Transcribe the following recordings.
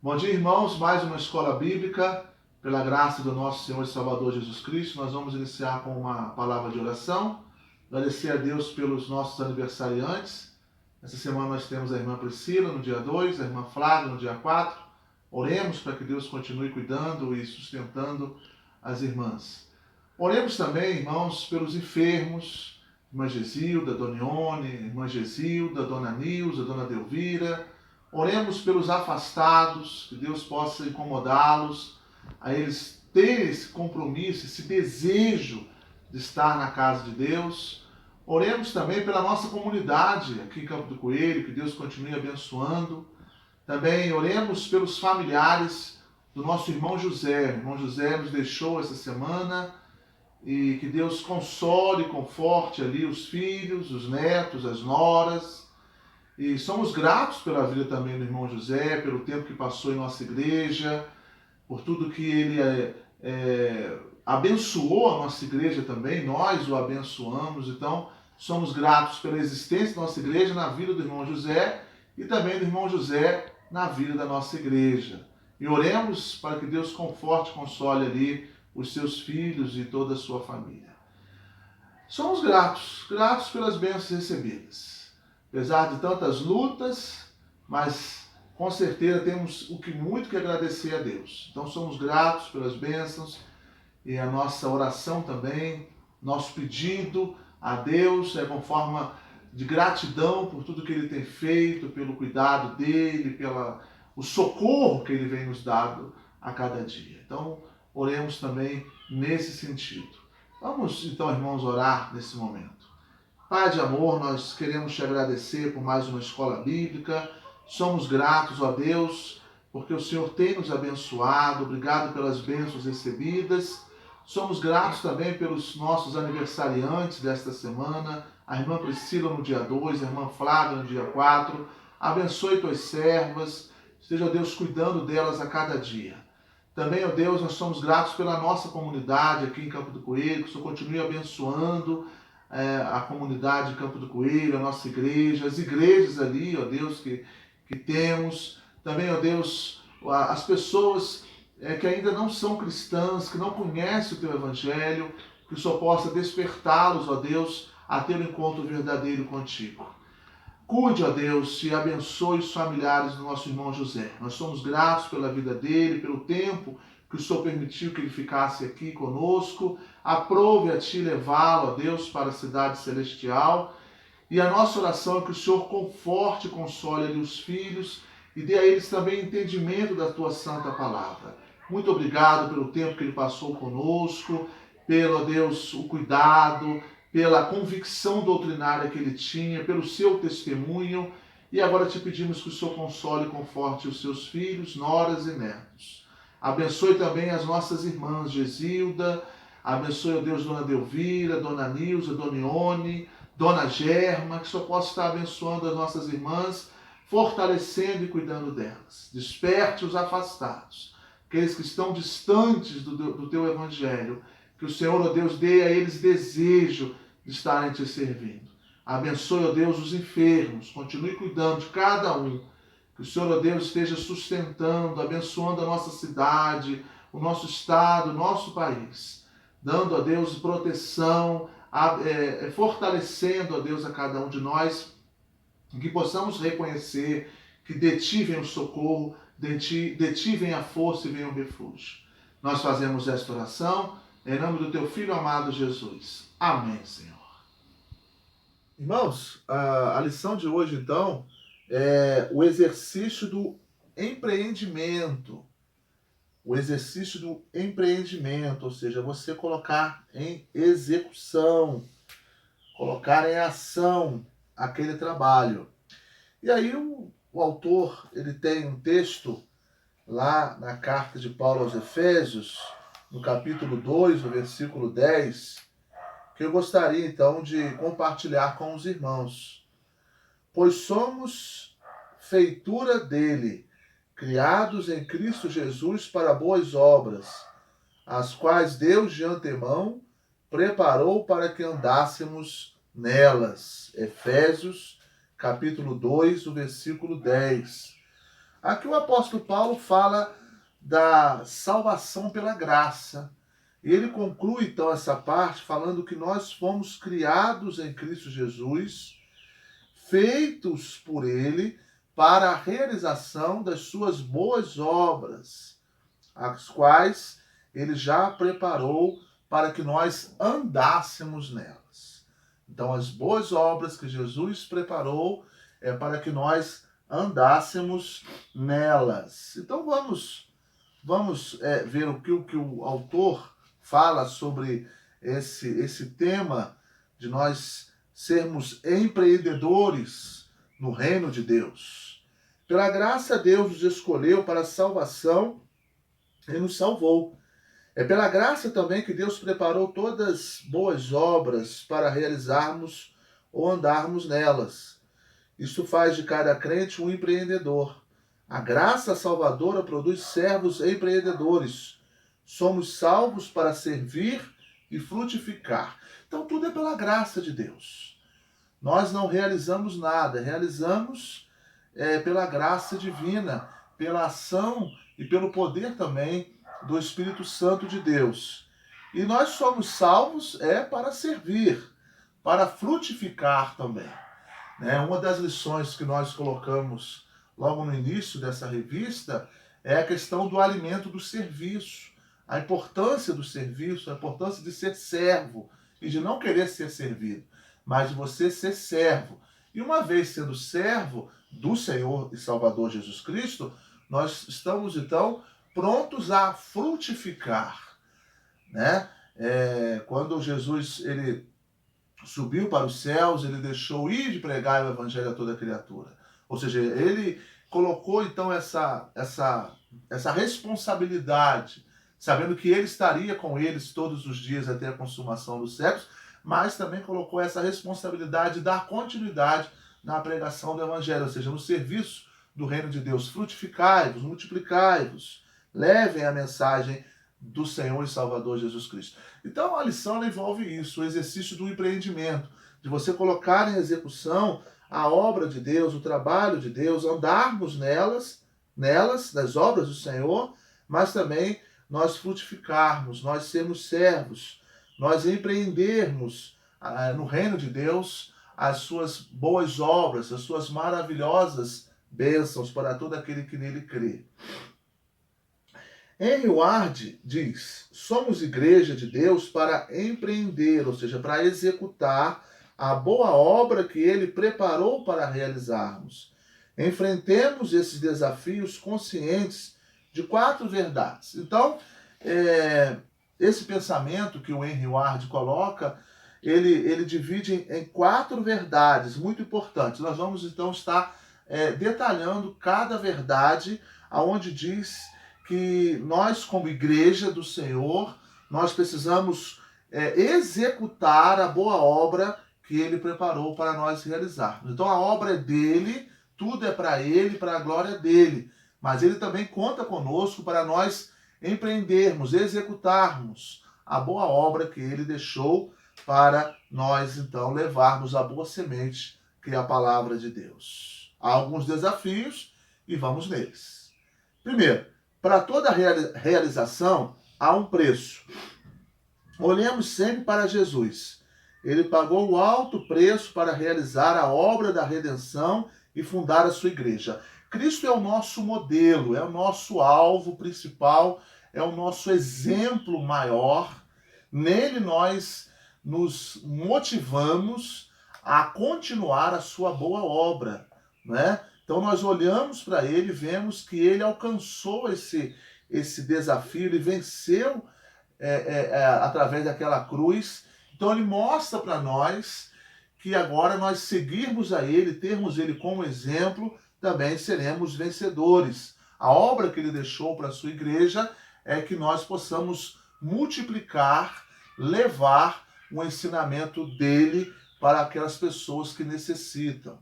Bom dia, irmãos. Mais uma escola bíblica. Pela graça do nosso Senhor e Salvador Jesus Cristo, nós vamos iniciar com uma palavra de oração. Agradecer a Deus pelos nossos aniversariantes. Essa semana nós temos a irmã Priscila no dia 2, a irmã Flávia no dia 4. Oremos para que Deus continue cuidando e sustentando as irmãs. Oremos também, irmãos, pelos enfermos, irmã Gesilda, Dona Ione, irmã Gesilda, Dona Nilza, Dona Delvira. Oremos pelos afastados, que Deus possa incomodá-los, a eles terem esse compromisso, esse desejo de estar na casa de Deus. Oremos também pela nossa comunidade aqui em Campo do Coelho, que Deus continue abençoando. Também oremos pelos familiares do nosso irmão José. O irmão José nos deixou essa semana e que Deus console e conforte ali os filhos, os netos, as noras. E somos gratos pela vida também do irmão José, pelo tempo que passou em nossa igreja, por tudo que ele abençoou a nossa igreja também, nós o abençoamos. Então, somos gratos pela existência da nossa igreja na vida do irmão José e também do irmão José na vida da nossa igreja. E oremos para que Deus conforte e console ali os seus filhos e toda a sua família. Somos gratos pelas bênçãos recebidas. Apesar de tantas lutas, mas com certeza temos muito que agradecer a Deus. Então somos gratos pelas bênçãos e a nossa oração também, nosso pedido a Deus é com forma de gratidão por tudo que Ele tem feito, pelo cuidado dEle, pelo socorro que Ele vem nos dando a cada dia. Então oremos também nesse sentido. Vamos então, irmãos, orar nesse momento. Pai de amor, nós queremos te agradecer por mais uma escola bíblica. Somos gratos, ó Deus, porque o Senhor tem nos abençoado. Obrigado pelas bênçãos recebidas. Somos gratos também pelos nossos aniversariantes desta semana. A irmã Priscila no dia 2, a irmã Flávia no dia 4. Abençoe tuas servas. Esteja, Deus, cuidando delas a cada dia. Também, ó Deus, nós somos gratos pela nossa comunidade aqui em Campo do Coelho. Que o Senhor continue abençoando a comunidade de Campo do Coelho, a nossa igreja, as igrejas ali, ó Deus, que temos. Também, ó Deus, as pessoas que ainda não são cristãs, que não conhecem o Teu Evangelho, que o Senhor possa despertá-los, ó Deus, a ter um encontro verdadeiro contigo. Cuide, ó Deus, e abençoe os familiares do nosso irmão José. Nós somos gratos pela vida dele, pelo tempo que o Senhor permitiu que ele ficasse aqui conosco. Aprove a Ti levá-lo, ó Deus, para a cidade celestial. E a nossa oração é que o Senhor conforte e console ali os filhos e dê a eles também entendimento da Tua santa palavra. Muito obrigado pelo tempo que ele passou conosco, pelo, ó Deus, o cuidado, pela convicção doutrinária que ele tinha, pelo seu testemunho. E agora te pedimos que o Senhor console e conforte os seus filhos, noras e netos. Abençoe também as nossas irmãs Gesilda, abençoe, ó Deus, Dona Delvira, Dona Nilza, Dona Ione, Dona Germa, que o Senhor possa estar abençoando as nossas irmãs, fortalecendo e cuidando delas. Desperte os afastados, aqueles que estão distantes do Teu Evangelho, que o Senhor, ó Deus, dê a eles desejo de estarem Te servindo. Abençoe, ó Deus, os enfermos, continue cuidando de cada um. Que o Senhor, ó Deus, esteja sustentando, abençoando a nossa cidade, o nosso estado, o nosso país. Dando, ó Deus, proteção, fortalecendo, ó Deus, a cada um de nós, que possamos reconhecer que de Ti vem o socorro, de Ti vem a força e vem o refúgio. Nós fazemos esta oração em nome do Teu Filho amado Jesus. Amém, Senhor. Irmãos, a lição de hoje, então, é o exercício do empreendimento. O exercício do empreendimento, ou seja, você colocar em execução, colocar em ação aquele trabalho. E aí o autor, ele tem um texto lá na carta de Paulo aos Efésios, no capítulo 2, no versículo 10, que eu gostaria então de compartilhar com os irmãos. Pois somos feitura dele, criados em Cristo Jesus para boas obras, as quais Deus de antemão preparou para que andássemos nelas. Efésios, capítulo 2, o versículo 10. Aqui o apóstolo Paulo fala da salvação pela graça. E ele conclui então essa parte falando que nós fomos criados em Cristo Jesus, feitos por ele para a realização das suas boas obras, as quais ele já preparou para que nós andássemos nelas. Então, as boas obras que Jesus preparou é para que nós andássemos nelas. Então, vamos ver o que o autor fala sobre esse tema de nós sermos empreendedores no reino de Deus. Pela graça, Deus nos escolheu para a salvação e nos salvou. É pela graça também que Deus preparou todas as boas obras para realizarmos ou andarmos nelas. Isso faz de cada crente um empreendedor. A graça salvadora produz servos empreendedores. Somos salvos para servir e frutificar. Então tudo é pela graça de Deus. Nós não realizamos nada, realizamos pela graça divina, pela ação e pelo poder também do Espírito Santo de Deus. E nós somos salvos para servir, para frutificar também. Uma das lições que nós colocamos logo no início dessa revista é a questão do alimento do serviço, a importância do serviço, a importância de ser servo e de não querer ser servido, mas de você ser servo. E uma vez sendo servo do Senhor e Salvador Jesus Cristo, nós estamos então prontos a frutificar, quando Jesus ele subiu para os céus, ele deixou ir de pregar o evangelho a toda criatura. Ou seja, ele colocou então essa responsabilidade, sabendo que ele estaria com eles todos os dias até a consumação dos séculos, mas também colocou essa responsabilidade de dar continuidade na pregação do evangelho, ou seja, no serviço do reino de Deus. Frutificai-vos, multiplicai-vos, levem a mensagem do Senhor e Salvador Jesus Cristo. Então a lição envolve isso, o exercício do empreendimento, de você colocar em execução a obra de Deus, o trabalho de Deus, andarmos nelas, nas obras do Senhor, mas também nós frutificarmos, nós sermos servos, nós empreendermos no reino de Deus as suas boas obras, as suas maravilhosas bênçãos para todo aquele que nele crê. Henry Ward diz: somos igreja de Deus para empreender, ou seja, para executar a boa obra que ele preparou para realizarmos. Enfrentemos esses desafios conscientes de 4 verdades. Então, esse pensamento que o Henry Ward coloca, ele divide em 4 verdades muito importantes. Nós vamos então estar detalhando cada verdade, aonde diz que nós, como igreja do Senhor, nós precisamos executar a boa obra que ele preparou para nós realizarmos. Então a obra é dele, tudo é para ele, para a glória dele. Mas ele também conta conosco para nós empreendermos, executarmos a boa obra que ele deixou para nós, então, levarmos a boa semente, que é a palavra de Deus. Há alguns desafios e vamos neles. Primeiro, para toda realização há um preço. Olhemos sempre para Jesus. Ele pagou o alto preço para realizar a obra da redenção e fundar a sua igreja. Cristo é o nosso modelo, é o nosso alvo principal, é o nosso exemplo maior. Nele nós nos motivamos a continuar a sua boa obra, Então nós olhamos para ele e vemos que ele alcançou esse desafio, ele venceu através daquela cruz. Então ele mostra para nós que agora nós seguirmos a ele, termos ele como exemplo, também seremos vencedores. A obra que ele deixou para a sua igreja é que nós possamos multiplicar, levar o ensinamento dele para aquelas pessoas que necessitam.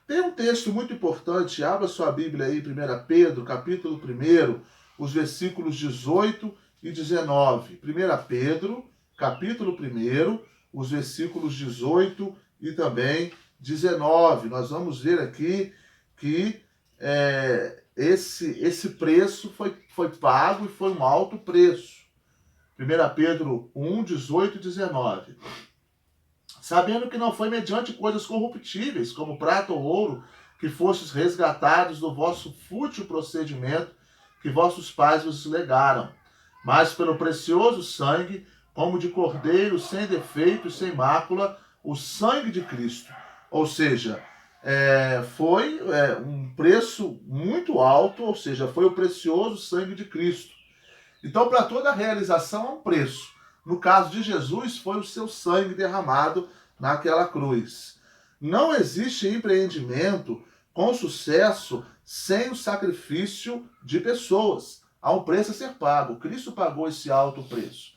Tem um texto muito importante, abra sua Bíblia aí, 1 Pedro, capítulo 1, os versículos 18 e 19. 1 Pedro, capítulo 1, os versículos 18 e também 19. Nós vamos ver aqui que esse preço foi pago e foi um alto preço. 1 Pedro 1, 18 e 19. Sabendo que não foi mediante coisas corruptíveis, como prata ou ouro, que fostes resgatados do vosso fútil procedimento que vossos pais vos legaram, mas pelo precioso sangue, como de cordeiro, sem defeito e sem mácula, o sangue de Cristo. Ou seja, foi um preço muito alto, ou seja, foi o precioso sangue de Cristo. Então, para toda realização há um preço. No caso de Jesus, foi o seu sangue derramado naquela cruz. Não existe empreendimento com sucesso sem o sacrifício de pessoas. Há um preço a ser pago. Cristo pagou esse alto preço.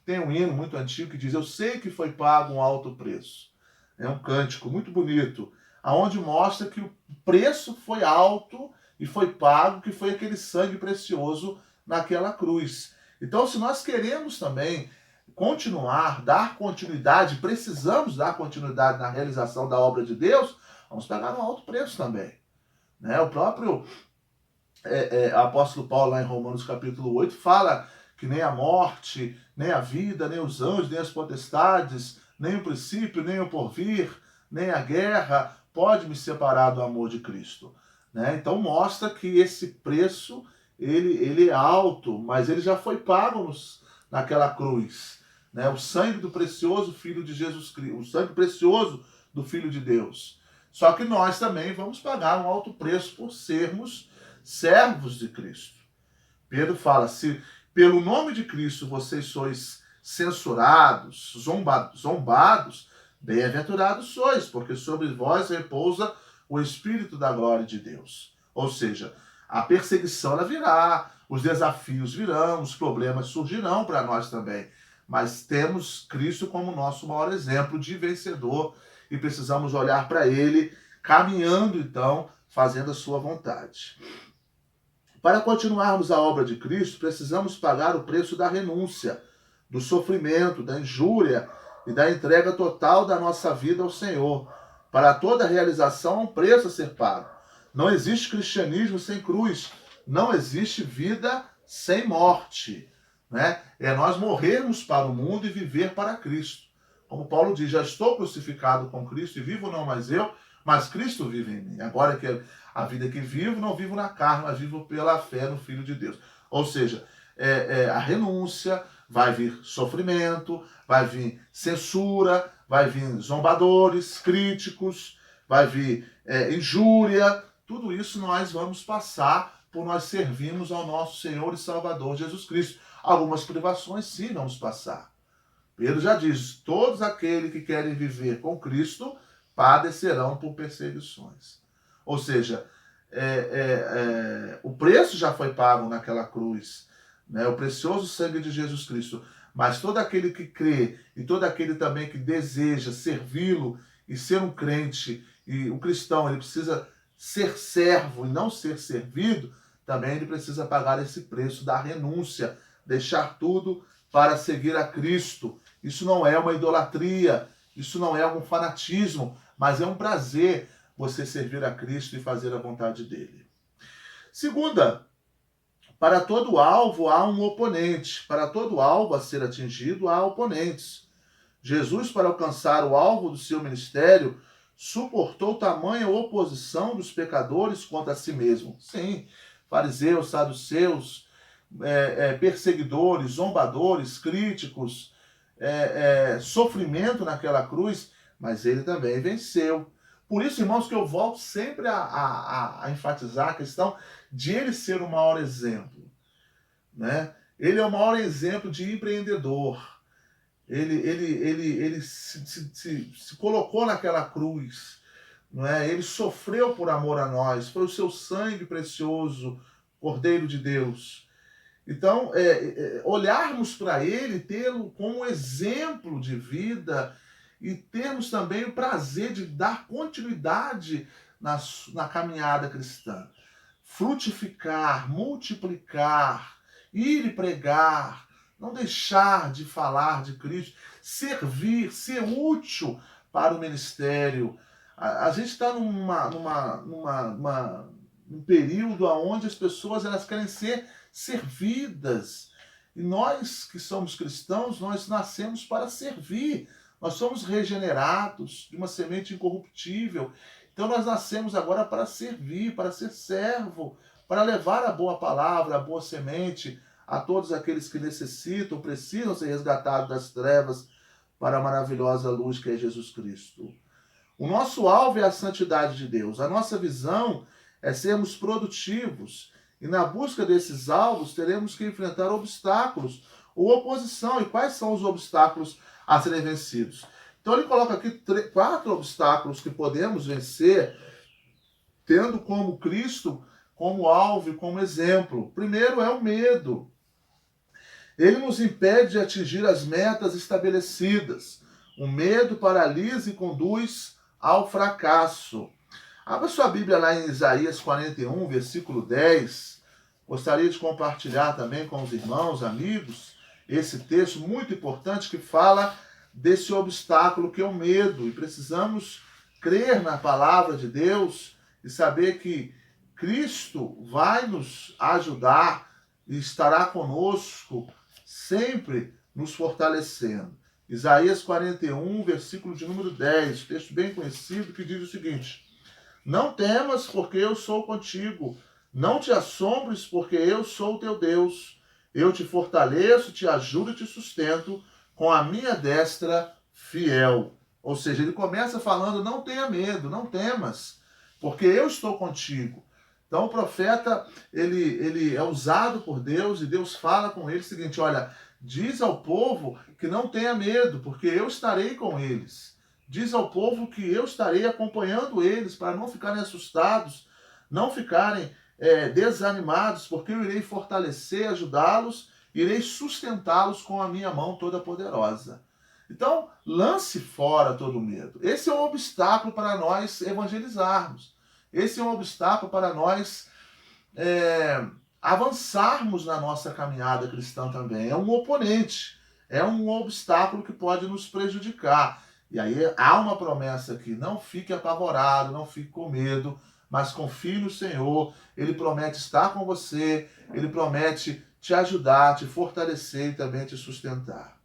Tem um hino muito antigo que diz: eu sei que foi pago um alto preço. É um cântico muito bonito, aonde mostra que o preço foi alto e foi pago, que foi aquele sangue precioso naquela cruz. Então, se nós queremos também continuar, dar continuidade, precisamos dar continuidade na realização da obra de Deus, vamos pagar um alto preço também. O próprio apóstolo Paulo, lá em Romanos capítulo 8, fala que nem a morte, nem a vida, nem os anjos, nem as potestades, nem o princípio, nem o porvir, nem a guerra pode me separar do amor de Cristo. Então mostra que esse preço ele é alto, mas ele já foi pago naquela cruz. O sangue do precioso Filho de Jesus Cristo, o sangue precioso do Filho de Deus. Só que nós também vamos pagar um alto preço por sermos servos de Cristo. Pedro fala: se pelo nome de Cristo vocês sois censurados, zombados, bem-aventurados sois, porque sobre vós repousa o Espírito da glória de Deus. Ou seja, a perseguição ela virá, os desafios virão, os problemas surgirão para nós também. Mas temos Cristo como nosso maior exemplo de vencedor e precisamos olhar para Ele, caminhando então, fazendo a sua vontade. Para continuarmos a obra de Cristo, precisamos pagar o preço da renúncia, do sofrimento, da injúria e da entrega total da nossa vida ao Senhor. Para toda realização há um preço a ser pago. Não existe cristianismo sem cruz. Não existe vida sem morte. É nós morrermos para o mundo e viver para Cristo. Como Paulo diz: já estou crucificado com Cristo e vivo não mais eu, mas Cristo vive em mim. Agora que a vida que vivo, não vivo na carne, mas vivo pela fé no Filho de Deus. Ou seja, a renúncia, vai vir sofrimento, vai vir censura, vai vir zombadores, críticos, vai vir injúria. Tudo isso nós vamos passar por nós servirmos ao nosso Senhor e Salvador Jesus Cristo. Algumas privações sim vamos passar. Pedro já diz: todos aqueles que querem viver com Cristo padecerão por perseguições. Ou seja, o preço já foi pago naquela cruz, o precioso sangue de Jesus Cristo. Mas todo aquele que crê e todo aquele também que deseja servi-lo e ser um crente, e o cristão ele precisa ser servo e não ser servido, também ele precisa pagar esse preço da renúncia, deixar tudo para seguir a Cristo. Isso não é uma idolatria, isso não é algum fanatismo, mas é um prazer você servir a Cristo e fazer a vontade dele. Segunda, para todo alvo há um oponente. Para todo alvo a ser atingido há oponentes. Jesus, para alcançar o alvo do seu ministério, suportou tamanha oposição dos pecadores contra si mesmo. Sim, fariseus, saduceus, perseguidores, zombadores, críticos, sofrimento naquela cruz, mas ele também venceu. Por isso, irmãos, que eu volto sempre a enfatizar a questão de ele ser o maior exemplo. Ele é o maior exemplo de empreendedor. Ele se colocou naquela cruz. Ele sofreu por amor a nós. Foi o seu sangue precioso, Cordeiro de Deus. Então, olharmos para ele, tê-lo como exemplo de vida e termos também o prazer de dar continuidade na caminhada cristã. Frutificar, multiplicar, ir e pregar, não deixar de falar de Cristo, servir, ser útil para o ministério. A gente está numa um período onde as pessoas elas querem ser servidas. E nós que somos cristãos, nós nascemos para servir. Nós somos regenerados de uma semente incorruptível. Então nós nascemos agora para servir, para ser servo, para levar a boa palavra, a boa semente a todos aqueles que necessitam, precisam ser resgatados das trevas para a maravilhosa luz que é Jesus Cristo. O nosso alvo é a santidade de Deus. A nossa visão é sermos produtivos. E na busca desses alvos, teremos que enfrentar obstáculos ou oposição. E quais são os obstáculos a serem vencidos? Então ele coloca aqui 4 obstáculos que podemos vencer, tendo como Cristo como alvo e como exemplo. Primeiro é o medo. Ele nos impede de atingir as metas estabelecidas. O medo paralisa e conduz ao fracasso. Abra sua Bíblia lá em Isaías 41, versículo 10. Gostaria de compartilhar também com os irmãos, amigos, esse texto muito importante que fala desse obstáculo que é o medo. E precisamos crer na palavra de Deus e saber que Cristo vai nos ajudar e estará conosco, sempre nos fortalecendo. Isaías 41, versículo de número 10, texto bem conhecido, que diz o seguinte: não temas, porque eu sou contigo. Não te assombres, porque eu sou o teu Deus. Eu te fortaleço, te ajudo e te sustento com a minha destra fiel. Ou seja, ele começa falando, não tenha medo, não temas, porque eu estou contigo. Então o profeta, ele é usado por Deus e Deus fala com ele o seguinte, olha, diz ao povo que não tenha medo, porque eu estarei com eles. Diz ao povo que eu estarei acompanhando eles para não ficarem assustados, não ficarem desanimados, porque eu irei fortalecer, ajudá-los, irei sustentá-los com a minha mão toda poderosa. Então, lance fora todo medo. Esse é um obstáculo para nós evangelizarmos. Esse é um obstáculo para nós avançarmos na nossa caminhada cristã também. É um oponente, é um obstáculo que pode nos prejudicar. E aí há uma promessa aqui, não fique apavorado, não fique com medo, mas confie no Senhor. Ele promete estar com você, ele promete te ajudar, te fortalecer e também te sustentar.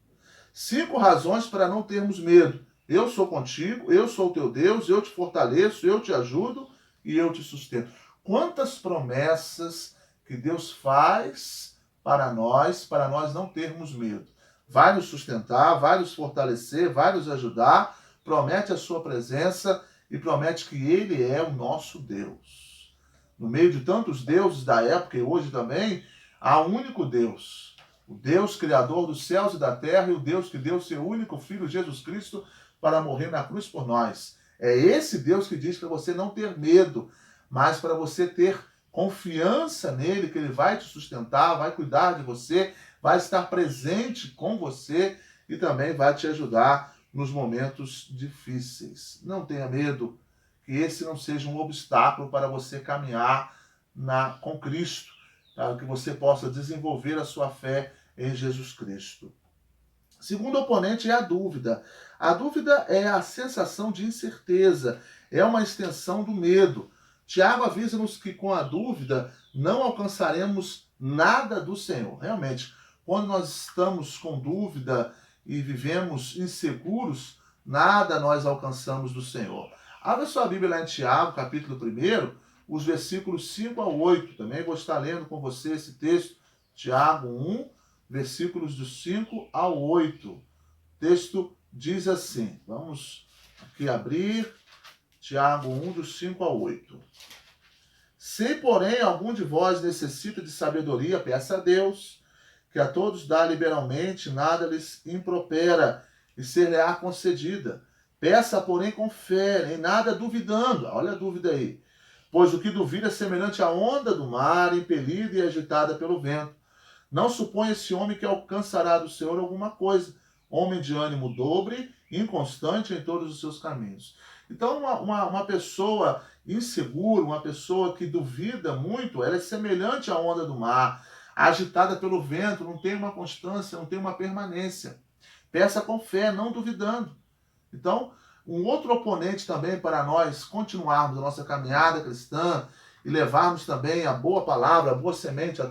5 razões para não termos medo. Eu sou contigo, eu sou o teu Deus, eu te fortaleço, eu te ajudo e eu te sustento. Quantas promessas que Deus faz para nós não termos medo. Vai nos sustentar, vai nos fortalecer, vai nos ajudar, promete a sua presença e promete que Ele é o nosso Deus. No meio de tantos deuses da época e hoje também, há um único Deus. O Deus criador dos céus e da terra e o Deus que deu seu único Filho, Jesus Cristo, para morrer na cruz por nós. É esse Deus que diz para você não ter medo, mas para você ter confiança nele, que ele vai te sustentar, vai cuidar de você, vai estar presente com você e também vai te ajudar nos momentos difíceis. Não tenha medo, que esse não seja um obstáculo para você caminhar com Cristo, para que você possa desenvolver a sua fé em Jesus Cristo. Segundo oponente é a dúvida. A dúvida é a sensação de incerteza, é uma extensão do medo. Tiago avisa-nos que com a dúvida não alcançaremos nada do Senhor. Realmente, quando nós estamos com dúvida e vivemos inseguros, nada nós alcançamos do Senhor. Abra sua Bíblia lá em Tiago, capítulo 1, os versículos 5 a 8. Também vou estar lendo com você esse texto, Tiago 1, versículos do 5 ao 8. O texto diz assim, vamos aqui abrir, Tiago 1, dos 5 ao 8. Se, porém, algum de vós necessita de sabedoria, peça a Deus, que a todos dá liberalmente, nada lhes impropera, e ser-lhe-á concedida. Peça, porém, com fé, em nada duvidando. Olha a dúvida aí. Pois o que duvida é semelhante à onda do mar, impelida e agitada pelo vento. Não suponha esse homem que alcançará do Senhor alguma coisa. Homem de ânimo dobre, inconstante em todos os seus caminhos. Então, uma pessoa insegura, uma pessoa que duvida muito, ela é semelhante à onda do mar, agitada pelo vento, não tem uma constância, não tem uma permanência. Peça com fé, não duvidando. Então, um outro oponente também para nós continuarmos a nossa caminhada cristã e levarmos também a boa palavra, a boa semente a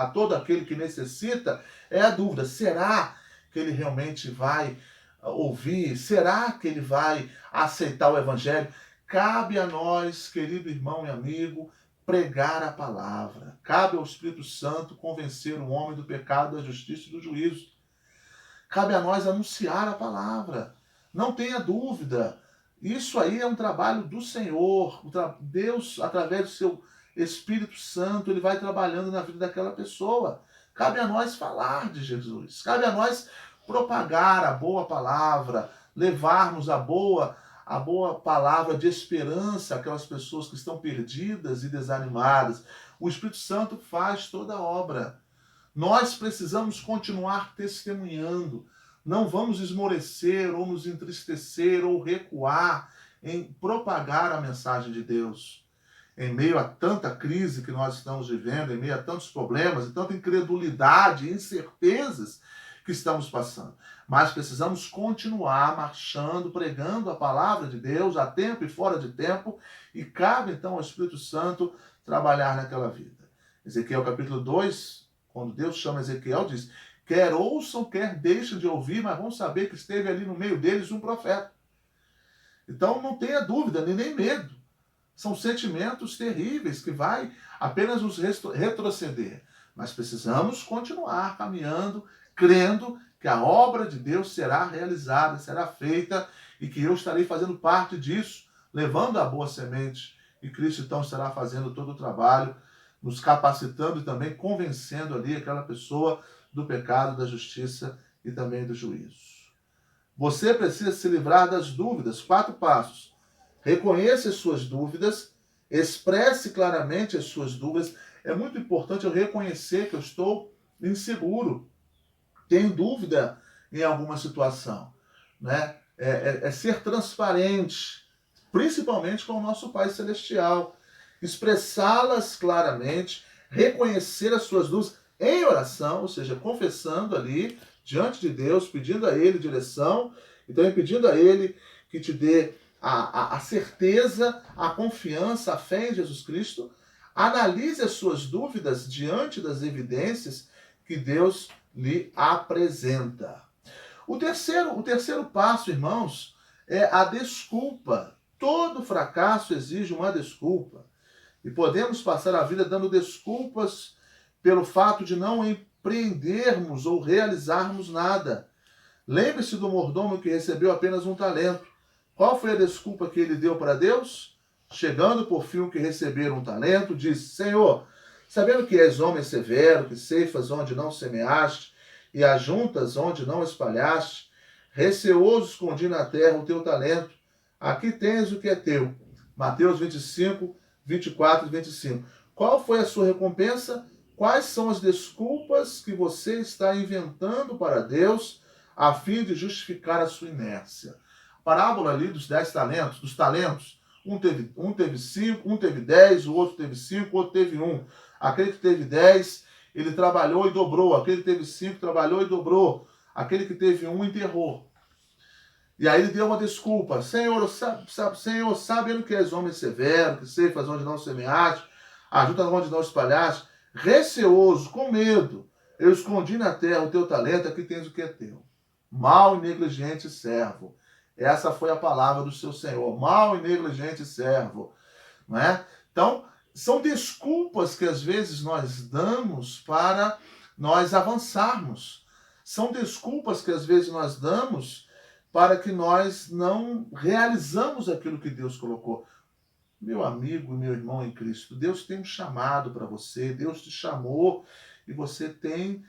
todo aquele que necessita, é a dúvida: será que ele realmente vai ouvir? Será que ele vai aceitar o Evangelho? Cabe a nós, querido irmão e amigo, pregar a palavra. Cabe ao Espírito Santo convencer o homem do pecado, da justiça e do juízo. Cabe a nós anunciar a palavra. Não tenha dúvida. Isso aí é um trabalho do Senhor. Deus, através do seu Espírito Santo, ele vai trabalhando na vida daquela pessoa. Cabe a nós falar de Jesus. Cabe a nós propagar a boa palavra, levarmos a boa palavra de esperança àquelas pessoas que estão perdidas e desanimadas. O Espírito Santo faz toda a obra. Nós precisamos continuar testemunhando. Não vamos esmorecer ou nos entristecer ou recuar em propagar a mensagem de Deus. Em meio a tanta crise que nós estamos vivendo, em meio a tantos problemas e tanta incredulidade e incertezas que estamos passando. Mas precisamos continuar marchando, pregando a palavra de Deus a tempo e fora de tempo, e cabe então ao Espírito Santo trabalhar naquela vida. Ezequiel capítulo 2, quando Deus chama Ezequiel, diz: quer ouçam, quer deixem de ouvir, mas vão saber que esteve ali no meio deles um profeta. Então não tenha dúvida, nem medo. São sentimentos terríveis que vai apenas nos retroceder. Mas precisamos continuar caminhando, crendo que a obra de Deus será realizada, será feita, e que eu estarei fazendo parte disso, levando a boa semente, e Cristo então estará fazendo todo o trabalho, nos capacitando e também convencendo ali aquela pessoa do pecado, da justiça e também do juízo. Você precisa se livrar das dúvidas. 4 passos. Reconheça as suas dúvidas, expresse claramente as suas dúvidas. É muito importante eu reconhecer que eu estou inseguro, tenho dúvida em alguma situação, né? É ser transparente, principalmente com o nosso Pai Celestial. Expressá-las claramente, reconhecer as suas dúvidas em oração, ou seja, confessando ali diante de Deus, pedindo a Ele direção, e também pedindo a Ele que te dê a certeza, a confiança, a fé em Jesus Cristo. Analise as suas dúvidas diante das evidências que Deus lhe apresenta. O terceiro passo, irmãos, é a desculpa. Todo fracasso exige uma desculpa. E podemos passar a vida dando desculpas pelo fato de não empreendermos ou realizarmos nada. Lembre-se do mordomo que recebeu apenas um talento. Qual foi a desculpa que ele deu para Deus? Chegando por fim o que receberam um talento, disse: Senhor, sabendo que és homem severo, que ceifas onde não semeaste e ajuntas onde não espalhaste, receoso escondi na terra o teu talento. Aqui tens o que é teu. Mateus 25, 24 e 25. Qual foi a sua recompensa? Quais são as desculpas que você está inventando para Deus a fim de justificar a sua inércia? A parábola ali dos 10 talentos, dos talentos. Um teve 5, um teve 10, o outro teve 5, o outro teve 1. Aquele que teve 10, ele trabalhou e dobrou. Aquele que teve 5, trabalhou e dobrou. Aquele que teve 1, enterrou. E aí ele deu uma desculpa: Senhor, Senhor, sabendo que és homem severo, que ceifas onde não semeaste, ajuda onde não espalhaste, receoso, com medo, eu escondi na terra o teu talento, aqui tens o que é teu. Mau e negligente servo. Essa foi a palavra do seu Senhor. Mau e negligente servo. Não é? Então, são desculpas que às vezes nós damos para nós avançarmos. São desculpas que às vezes nós damos para que nós não realizamos aquilo que Deus colocou. Meu amigo, meu irmão em Cristo, Deus tem um chamado para você, Deus te chamou e você tem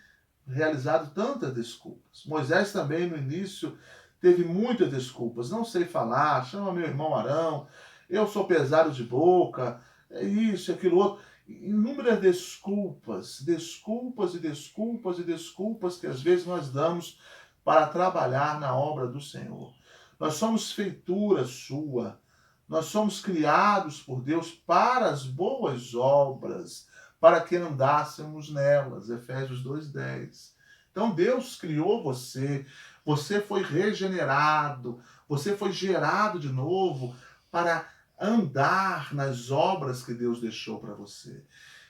realizado tantas desculpas. Moisés também, no início, teve muitas desculpas. Não sei falar, chama meu irmão Arão, eu sou pesado de boca, é isso, aquilo outro. Inúmeras desculpas, desculpas e desculpas e desculpas que às vezes nós damos para trabalhar na obra do Senhor. Nós somos feitura sua. Nós somos criados por Deus para as boas obras, para que andássemos nelas. Efésios 2:10. Então Deus criou você, você foi regenerado, você foi gerado de novo para andar nas obras que Deus deixou para você.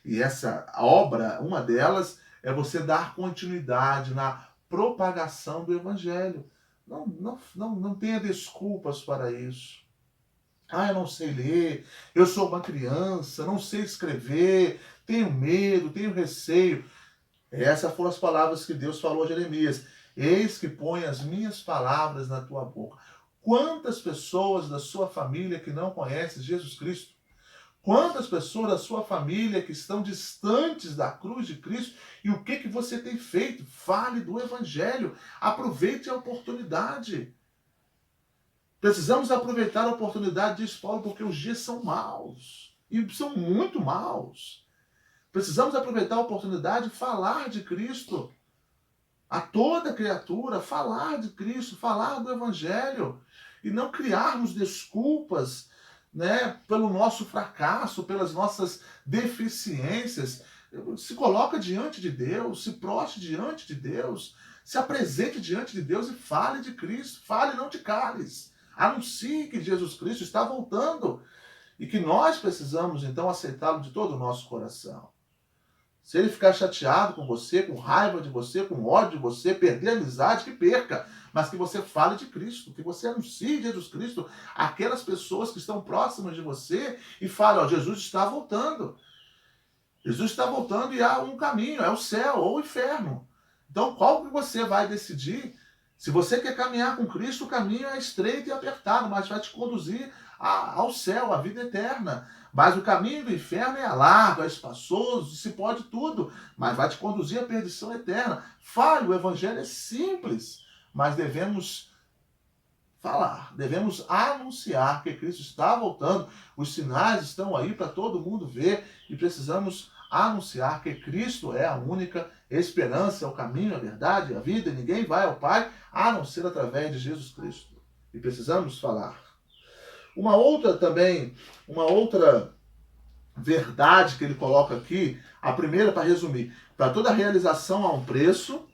E essa obra, uma delas, é você dar continuidade na propagação do Evangelho. Não tenha desculpas para isso. Ah, eu não sei ler, eu sou uma criança, não sei escrever, tenho medo, tenho receio. Essas foram as palavras que Deus falou a Jeremias. Eis que põe as minhas palavras na tua boca. Quantas pessoas da sua família que não conhecem Jesus Cristo? Quantas pessoas da sua família que estão distantes da cruz de Cristo? E o que você tem feito? Fale do Evangelho. Aproveite a oportunidade. Precisamos aproveitar a oportunidade, diz Paulo, porque os dias são maus. E são muito maus. Precisamos aproveitar a oportunidade de falar de Cristo a toda criatura, falar de Cristo, falar do Evangelho e não criarmos desculpas, né, pelo nosso fracasso, pelas nossas deficiências. Se coloca diante de Deus, se prostre diante de Deus, se apresente diante de Deus e fale de Cristo, fale, não te cales. Anuncie que Jesus Cristo está voltando e que nós precisamos então aceitá-lo de todo o nosso coração. Se ele ficar chateado com você, com raiva de você, com ódio de você, perder a amizade, que perca. Mas que você fale de Cristo, que você anuncie Jesus Cristo àquelas pessoas que estão próximas de você e fale, ó, Jesus está voltando. Jesus está voltando e há um caminho, é o céu ou o inferno. Então, qual que você vai decidir? Se você quer caminhar com Cristo, o caminho é estreito e apertado, mas vai te conduzir ao céu, à vida eterna. Mas o caminho do inferno é largo, é espaçoso, se pode tudo, mas vai te conduzir à perdição eterna. Fale, o evangelho é simples, mas devemos falar, devemos anunciar que Cristo está voltando, os sinais estão aí para todo mundo ver e precisamos anunciar que Cristo é a única esperança, é o caminho, a verdade, a vida, e ninguém vai ao Pai a não ser através de Jesus Cristo. E precisamos falar. Uma outra verdade que ele coloca aqui, a primeira, para resumir, para toda realização há um preço,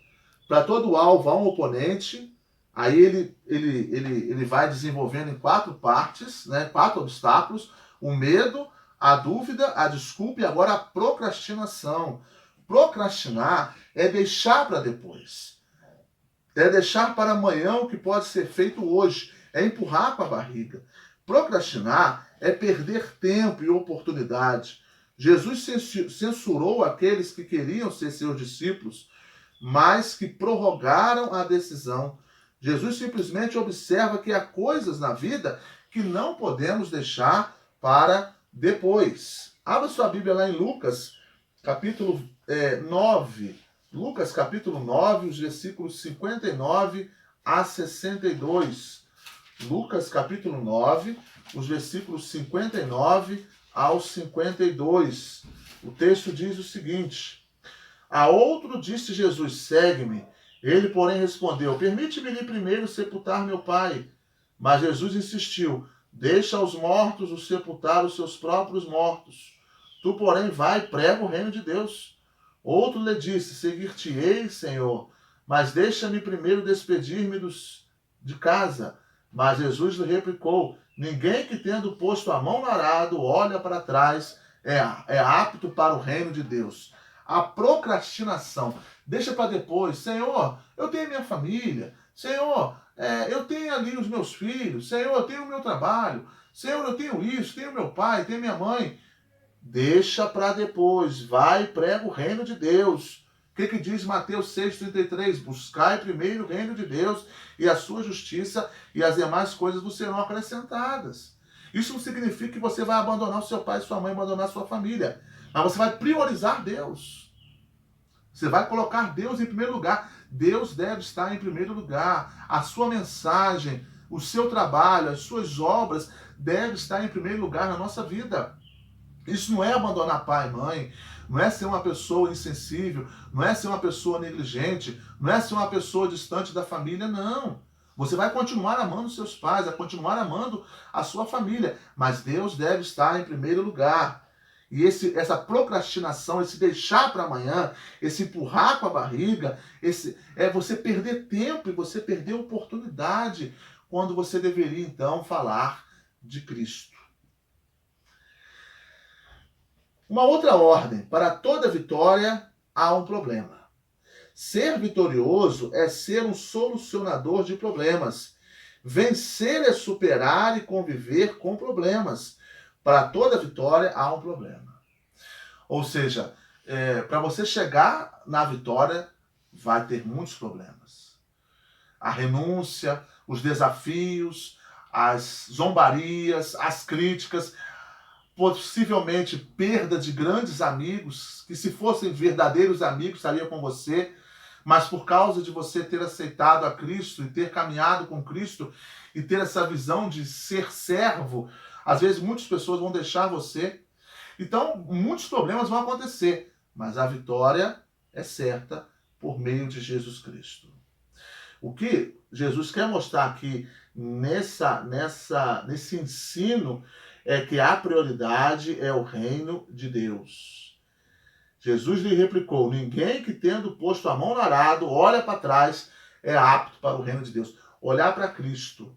para todo alvo há um oponente. Aí ele vai desenvolvendo em 4 partes, né, 4 obstáculos: o medo, a dúvida, a desculpa e agora a procrastinação. Procrastinar é deixar para depois. É deixar para amanhã o que pode ser feito hoje. É empurrar com a barriga. Procrastinar é perder tempo e oportunidade. Jesus censurou aqueles que queriam ser seus discípulos, mas que prorrogaram a decisão. Jesus simplesmente observa que há coisas na vida que não podemos deixar para depois. Abra sua Bíblia lá em Lucas, capítulo 9. Lucas, capítulo 9, os versículos 59 a 62. Lucas, capítulo 9, os versículos 59 ao 52. O texto diz o seguinte: a outro disse Jesus, segue-me. Ele, porém, respondeu, permite-me ir primeiro sepultar meu pai. Mas Jesus insistiu, deixa aos mortos o sepultar os seus próprios mortos. Tu, porém, vai e prega o reino de Deus. Outro lhe disse, seguir-te-ei, Senhor, mas deixa-me primeiro despedir-me de casa. Mas Jesus lhe replicou, ninguém que tendo posto a mão no arado olha para trás é apto para o reino de Deus. A procrastinação. Deixa para depois. Senhor, eu tenho minha família. Senhor, eu tenho ali os meus filhos. Senhor, eu tenho o meu trabalho. Senhor, eu tenho isso, tenho meu pai, tenho minha mãe. Deixa para depois. Vai e prega o reino de Deus. O que diz Mateus 6,33? Buscai primeiro o reino de Deus e a sua justiça, e as demais coisas vos serão acrescentadas. Isso não significa que você vai abandonar o seu pai e sua mãe, abandonar a sua família. Mas você vai priorizar Deus. Você vai colocar Deus em primeiro lugar. Deus deve estar em primeiro lugar. A sua mensagem, o seu trabalho, as suas obras devem estar em primeiro lugar na nossa vida. Isso não é abandonar pai e mãe, não é ser uma pessoa insensível, não é ser uma pessoa negligente, não é ser uma pessoa distante da família, não. Você vai continuar amando seus pais, vai continuar amando a sua família, mas Deus deve estar em primeiro lugar. E essa procrastinação, esse deixar para amanhã, esse empurrar com a barriga, é você perder tempo e você perder oportunidade quando você deveria então falar de Cristo. Uma outra ordem: para toda vitória há um problema. Ser vitorioso é ser um solucionador de problemas. Vencer é superar e conviver com problemas. Para toda vitória há um problema. Ou seja, para você chegar na vitória, vai ter muitos problemas. A renúncia, os desafios, as zombarias, as críticas, possivelmente perda de grandes amigos, que se fossem verdadeiros amigos estariam com você, mas por causa de você ter aceitado a Cristo e ter caminhado com Cristo e ter essa visão de ser servo, às vezes muitas pessoas vão deixar você. Então, muitos problemas vão acontecer, mas a vitória é certa por meio de Jesus Cristo. O que Jesus quer mostrar aqui nesse ensino é que a prioridade é o reino de Deus. Jesus lhe replicou: ninguém que tendo posto a mão no arado olha para trás é apto para o reino de Deus. Olhar para Cristo.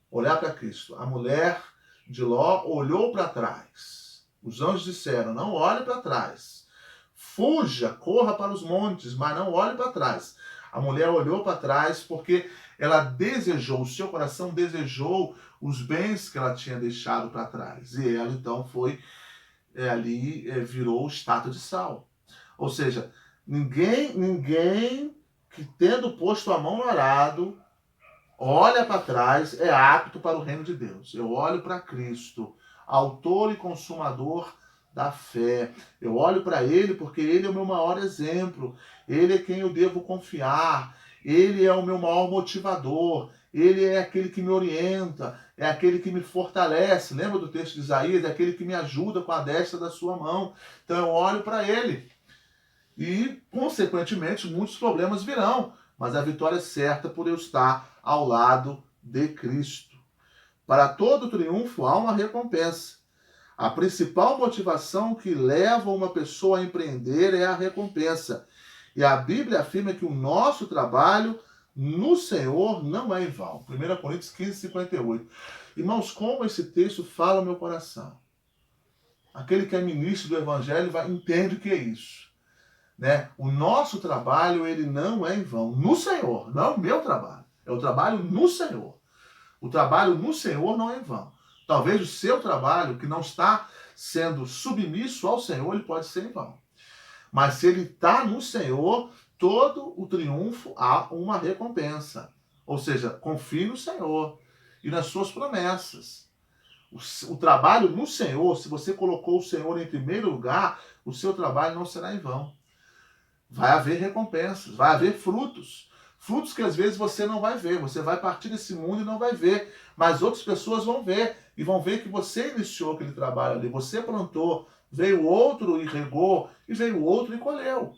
Olhar para Cristo. A mulher de Ló olhou para trás. Os anjos disseram: não olhe para trás. Fuja, corra para os montes, mas não olhe para trás. A mulher olhou para trás porque ela desejou, o seu coração desejou os bens que ela tinha deixado para trás. E ela então foi virou estátua de sal. Ou seja, ninguém que tendo posto a mão no arado olha para trás é apto para o reino de Deus. Eu olho para Cristo, autor e consumador da fé. Eu olho para Ele porque Ele é o meu maior exemplo. Ele é quem eu devo confiar. Ele é o meu maior motivador. Ele é aquele que me orienta. É aquele que me fortalece. Lembra do texto de Isaías? É aquele que me ajuda com a destra da sua mão. Então eu olho para Ele. E, consequentemente, muitos problemas virão. Mas a vitória é certa por eu estar ao lado de Cristo. Para todo triunfo há uma recompensa. A principal motivação que leva uma pessoa a empreender é a recompensa. E a Bíblia afirma que o nosso trabalho no Senhor não é em vão. 1 Coríntios 15, 58. Irmãos, como esse texto fala no meu coração. Aquele que é ministro do Evangelho entende o que é isso. Né? O nosso trabalho, ele não é em vão. No Senhor, não é o meu trabalho. É o trabalho no Senhor. O trabalho no Senhor não é em vão. Talvez o seu trabalho, que não está sendo submisso ao Senhor, ele pode ser em vão. Mas se ele está no Senhor, todo o triunfo há uma recompensa. Ou seja, confie no Senhor e nas suas promessas. O trabalho no Senhor, se você colocou o Senhor em primeiro lugar, o seu trabalho não será em vão. Vai haver recompensas, vai haver frutos. Frutos que às vezes você não vai ver. Você vai partir desse mundo e não vai ver. Mas outras pessoas vão ver. E vão ver que você iniciou aquele trabalho ali. Você plantou. Veio outro e regou. E veio outro e colheu.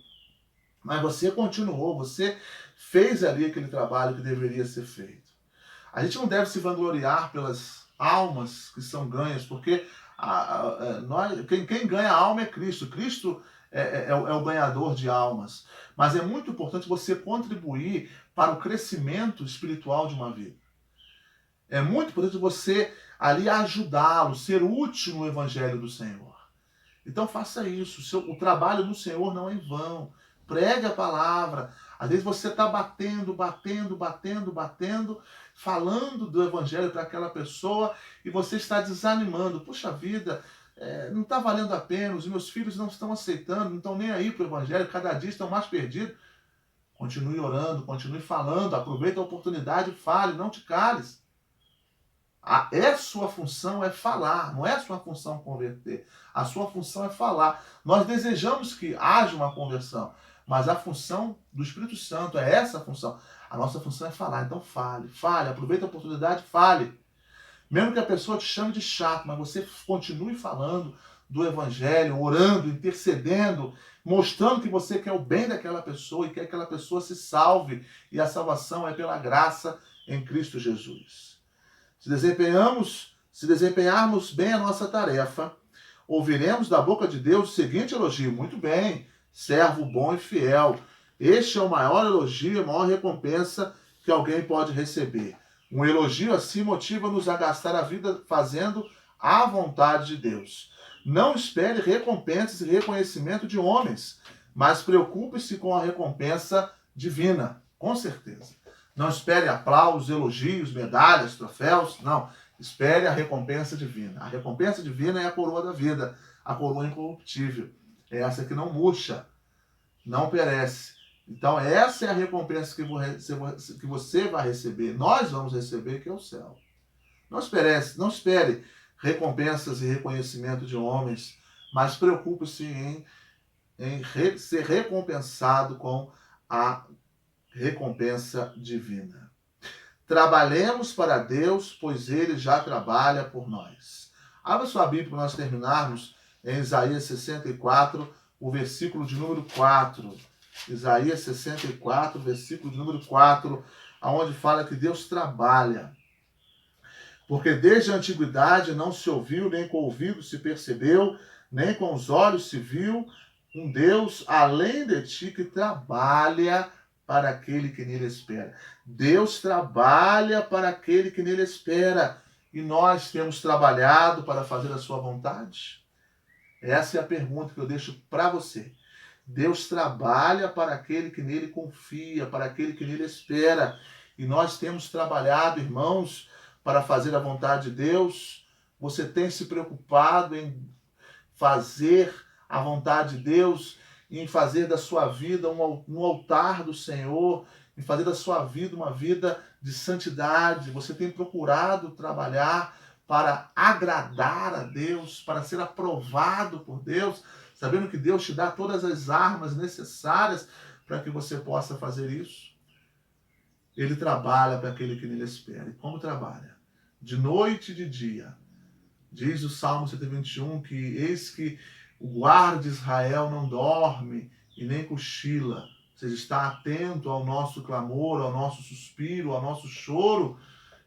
Mas você continuou. Você fez ali aquele trabalho que deveria ser feito. A gente não deve se vangloriar pelas almas que são ganhas. Porque quem ganha a alma é Cristo. Cristo é o ganhador de almas. Mas é muito importante você contribuir para o crescimento espiritual de uma vida. É muito importante você ali ajudá-lo, ser útil no Evangelho do Senhor. Então faça isso. O trabalho no Senhor não é em vão. Pregue a palavra. Às vezes você está batendo, falando do Evangelho para aquela pessoa e você está desanimando. Puxa vida, não está valendo a pena, os meus filhos não estão aceitando, não estão nem aí para o Evangelho, cada dia estão mais perdidos. Continue orando, continue falando, aproveite a oportunidade e fale, não te cales. Sua função é falar, não é sua função converter. A sua função é falar. Nós desejamos que haja uma conversão, mas a função do Espírito Santo é essa função. A nossa função é falar, então fale, aproveite a oportunidade, fale. Mesmo que a pessoa te chame de chato, mas você continue falando do Evangelho, orando, intercedendo, mostrando que você quer o bem daquela pessoa e quer que aquela pessoa se salve. E a salvação é pela graça em Cristo Jesus. Se desempenharmos bem a nossa tarefa, ouviremos da boca de Deus o seguinte elogio: muito bem, servo bom e fiel. Este é o maior elogio e a maior recompensa que alguém pode receber. Um elogio assim motiva-nos a gastar a vida fazendo a vontade de Deus. Não espere recompensas e reconhecimento de homens, mas preocupe-se com a recompensa divina, com certeza. Não espere aplausos, elogios, medalhas, troféus, não. Espere a recompensa divina. A recompensa divina é a coroa da vida, a coroa incorruptível. É essa que não murcha, não perece. Então, essa é a recompensa que você vai receber, nós vamos receber, que é o céu. Não espere recompensas e reconhecimento de homens, mas preocupe-se em ser recompensado com a recompensa divina. Trabalhemos para Deus, pois Ele já trabalha por nós. Abra sua Bíblia para nós terminarmos em Isaías 64, o versículo de número 4. Isaías 64, versículo de número 4, onde fala que Deus trabalha. Porque desde a antiguidade não se ouviu, nem com o ouvido se percebeu, nem com os olhos se viu um Deus além de ti que trabalha para aquele que nele espera. Deus trabalha para aquele que nele espera. E nós temos trabalhado para fazer a sua vontade? Essa é a pergunta que eu deixo para você. Deus trabalha para aquele que nele confia, para aquele que nele espera. E nós temos trabalhado, irmãos, para fazer a vontade de Deus. Você tem se preocupado em fazer a vontade de Deus, em fazer da sua vida um altar do Senhor, em fazer da sua vida uma vida de santidade. Você tem procurado trabalhar para agradar a Deus, para ser aprovado por Deus, sabendo que Deus te dá todas as armas necessárias para que você possa fazer isso. Ele trabalha para aquele que nele espera. E como trabalha? De noite e de dia. Diz o Salmo 121 que eis que o guarda de Israel não dorme e nem cochila. Ou seja, está atento ao nosso clamor, ao nosso suspiro, ao nosso choro,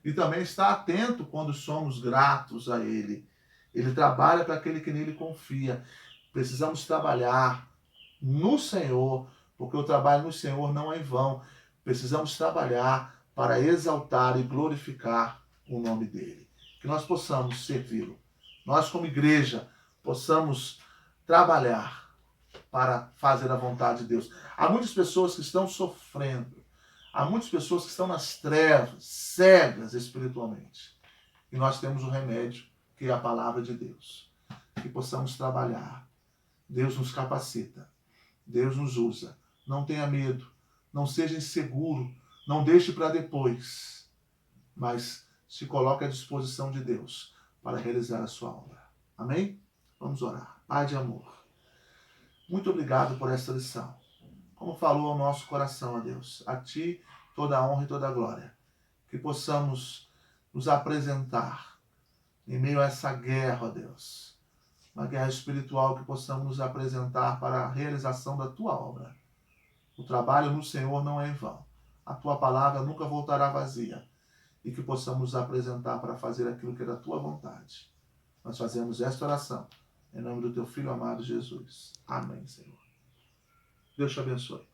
e também está atento quando somos gratos a Ele. Ele trabalha para aquele que nele confia. Precisamos trabalhar no Senhor, porque o trabalho no Senhor não é em vão. Precisamos trabalhar para exaltar e glorificar o nome dele. Que nós possamos servi-lo. Nós, como igreja, possamos trabalhar para fazer a vontade de Deus. Há muitas pessoas que estão sofrendo. Há muitas pessoas que estão nas trevas, cegas espiritualmente. E nós temos o remédio, que é a palavra de Deus. Que possamos trabalhar. Deus nos capacita. Deus nos usa. Não tenha medo. Não seja inseguro. Não deixe para depois. Mas se coloque à disposição de Deus para realizar a sua obra. Amém? Vamos orar. Pai de amor, muito obrigado por esta lição. Como falou ao nosso coração, a Deus, a Ti toda a honra e toda a glória. Que possamos nos apresentar em meio a essa guerra, ó Deus. Uma guerra espiritual, que possamos nos apresentar para a realização da Tua obra. O trabalho no Senhor não é em vão. A Tua palavra nunca voltará vazia. E que possamos nos apresentar para fazer aquilo que é da Tua vontade. Nós fazemos esta oração em nome do Teu Filho amado Jesus. Amém, Senhor. Deus te abençoe.